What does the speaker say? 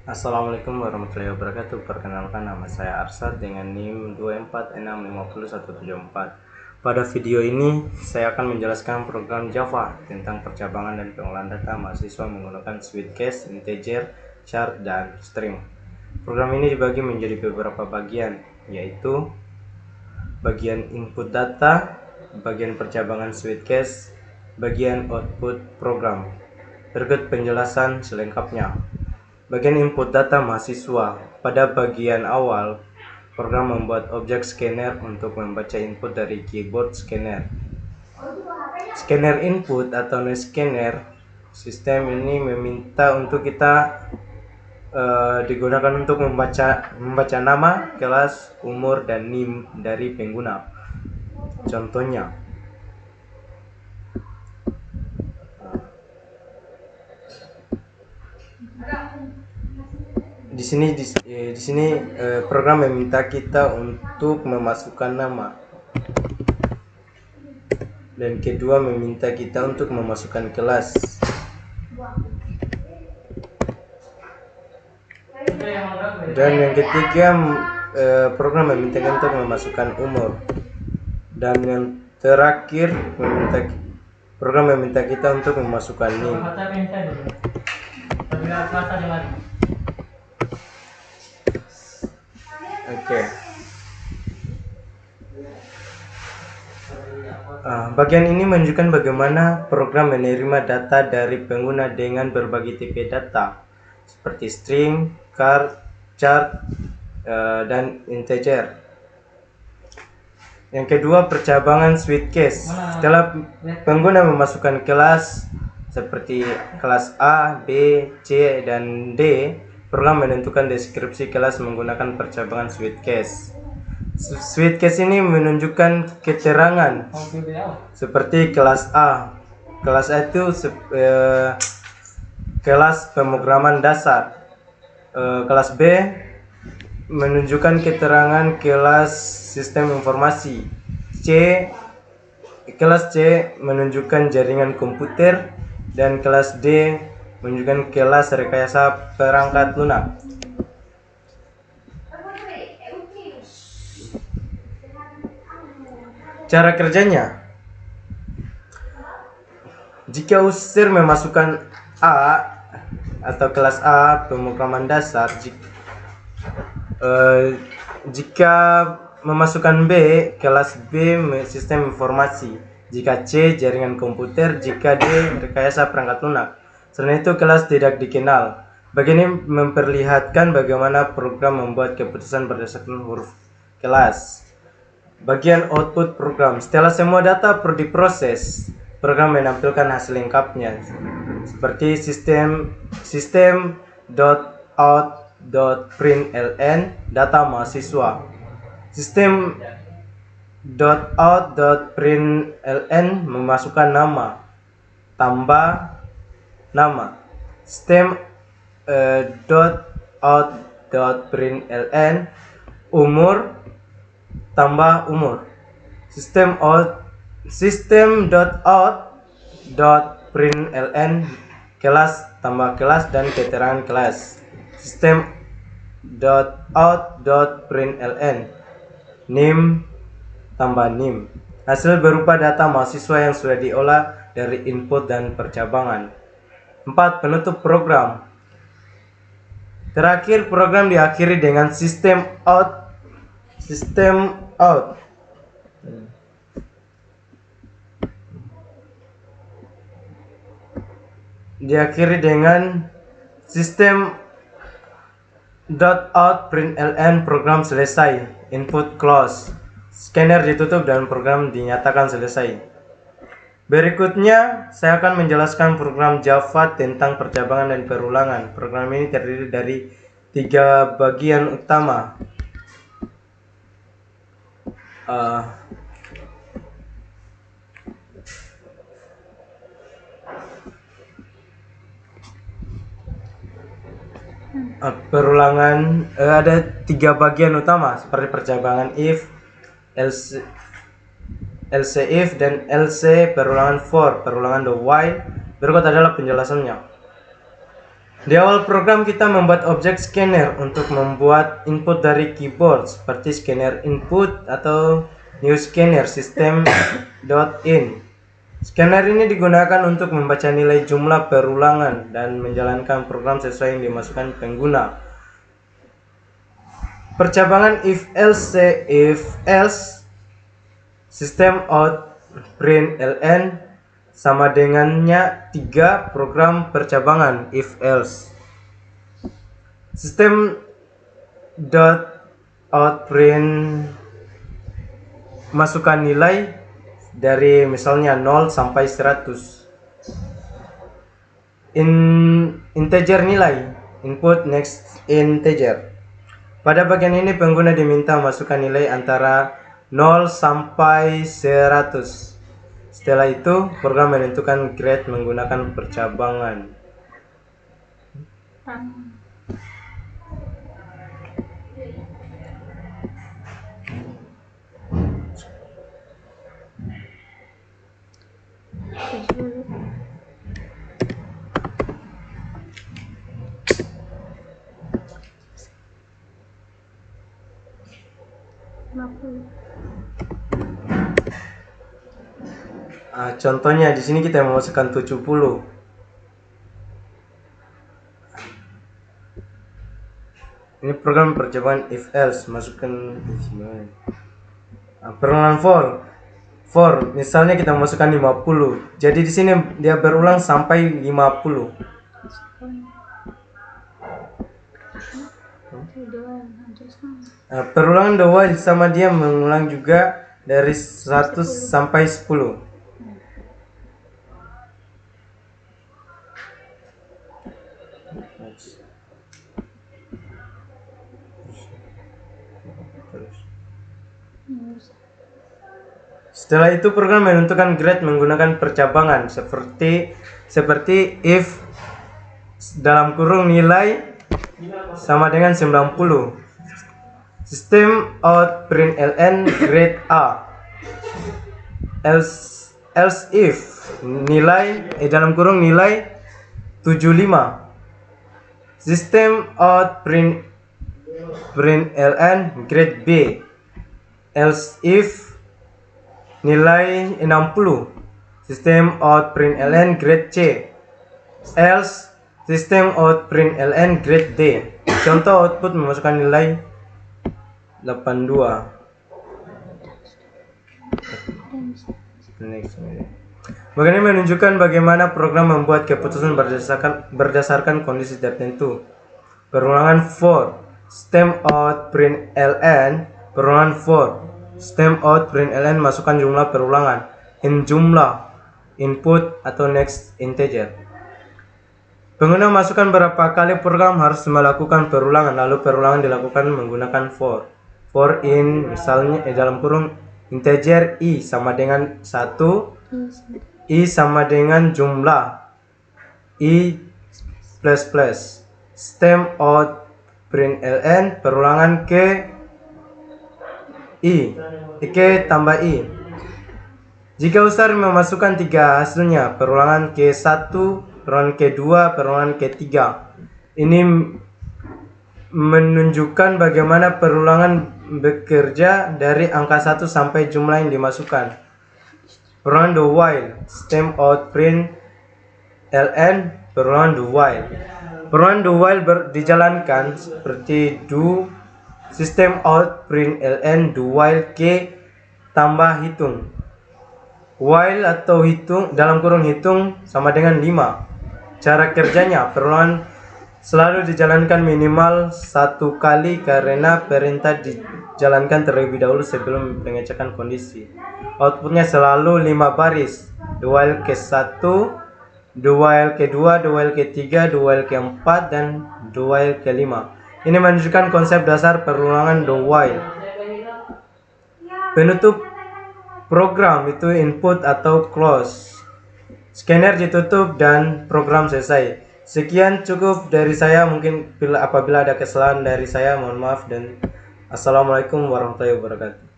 Assalamualaikum warahmatullahi wabarakatuh. Perkenalkan, nama saya Arsad dengan NIM 246650174. Pada video ini saya akan menjelaskan program Java tentang percabangan dan pengolahan data mahasiswa menggunakan suite case, integer, char, dan string. Program ini dibagi menjadi beberapa bagian, yaitu bagian input data, bagian percabangan suite case, bagian output program. Berikut penjelasan selengkapnya. Bagian input data mahasiswa. Pada bagian awal, program membuat objek scanner untuk membaca input dari keyboard scanner. Scanner input atau noise scanner, sistem ini meminta untuk kita digunakan untuk membaca nama, kelas, umur, dan NIM dari pengguna. Contohnya, di sini program meminta kita untuk memasukkan nama, dan kedua meminta kita untuk memasukkan kelas. Dan yang ketiga program meminta kita untuk memasukkan umur. Dan yang terakhir program meminta kita untuk memasukkan NIM. Oke. Bagian ini menunjukkan bagaimana program menerima data dari pengguna dengan berbagai tipe data seperti string, char, dan integer. Yang kedua, percabangan suite case. Setelah pengguna memasukkan kelas seperti kelas A, B, C, dan D, program menentukan deskripsi kelas menggunakan percabangan suite case. Suite case ini menunjukkan keterangan seperti kelas A. Kelas A itu kelas pemrograman dasar. Kelas B menunjukkan keterangan kelas sistem informasi. Kelas C menunjukkan jaringan komputer, dan kelas D menunjukkan kelas rekayasa perangkat lunak. Cara kerjanya, jika user memasukkan A atau kelas A pemrograman dasar, jika memasukkan B, kelas B sistem informasi, jika C jaringan komputer, jika D rekayasa perangkat lunak. Selain itu, kelas tidak dikenal. Bagian ini memperlihatkan bagaimana program membuat keputusan berdasarkan huruf kelas. Bagian output program. Setelah semua data diproses, program menampilkan hasil lengkapnya seperti system.out.println data mahasiswa. System.out.println memasukkan nama, tambah nama. System.out.println umur, tambah umur. System.out.println kelas, tambah kelas, dan keterangan kelas. System.out.println NIM, tambah NIM. Hasil berupa data mahasiswa yang sudah diolah dari input dan percabangan. 4. Penutup program. Terakhir, program diakhiri dengan system out. Diakhiri dengan system.out.println program selesai. Input close. Scanner ditutup dan program dinyatakan selesai. Berikutnya, saya akan menjelaskan program Java tentang percabangan dan perulangan. Program ini terdiri dari 3 bagian utama. Perulangan ada 3 bagian utama seperti percabangan if, else if, dan else, perulangan for, perulangan the while. Berikut adalah penjelasannya. Di awal program kita membuat objek scanner untuk membuat input dari keyboard seperti scanner input atau new scanner system.in. Scanner ini digunakan untuk membaca nilai jumlah perulangan dan menjalankan program sesuai yang dimasukkan pengguna. Percabangan if else system out print ln sama dengannya 3 program percabangan if else. System dot out print masukkan nilai dari misalnya 0 sampai 100. Integer nilai input next integer. Pada bagian ini pengguna diminta masukkan nilai antara 0 sampai 100. Setelah itu program menentukan grade menggunakan percabangan. Contohnya di sini kita memasukkan 70. Ini program percobaan if else, masukkan perulangan for misalnya kita masukkan 50. Jadi di sini dia berulang sampai 50. Perulangan the while sama dia mengulang juga dari 100 sampai 10. Setelah itu program menentukan grade menggunakan percabangan seperti if dalam kurung nilai sama dengan 90. System out print ln grade A. Else if nilai dalam kurung nilai 75. System out print ln grade B. Else if nilai 60. System out print ln grade C. Else system out print ln grade D. Contoh output memasukkan nilai 82. Bagian ini menunjukkan bagaimana program membuat keputusan berdasarkan kondisi tertentu. Perulangan for system out print ln perulangan for system out print ln masukkan jumlah perulangan in jumlah input atau next integer. Pengguna masukkan berapa kali program harus melakukan perulangan, lalu perulangan dilakukan menggunakan for in misalnya dalam kurung integer i sama dengan 1, i sama dengan jumlah i plus plus. System out print ln perulangan ke i tambah i. Jika user memasukkan 3 hasilnya, perulangan ke1, perulangan ke2, perulangan ke3. Ini menunjukkan bagaimana perulangan bekerja dari angka 1 sampai jumlah yang dimasukkan. Perulangan the while system out print ln perulangan the while. Perulangan the while dijalankan seperti do system out print ln do while k tambah hitung. While atau hitung dalam kurung hitung sama dengan 5. Cara kerjanya, perulangan selalu dijalankan minimal 1 kali karena perintah dijalankan terlebih dahulu sebelum pengecekan kondisi. Outputnya selalu 5 baris. The while ke1, the while ke2, the while ke3, the while ke4 dan the while ke5. Ini menunjukkan konsep dasar perulangan the while. Penutup program itu input atau close. Scanner ditutup dan program selesai. Sekian cukup dari saya. Mungkin apabila ada kesalahan dari saya mohon maaf dan assalamualaikum warahmatullahi wabarakatuh.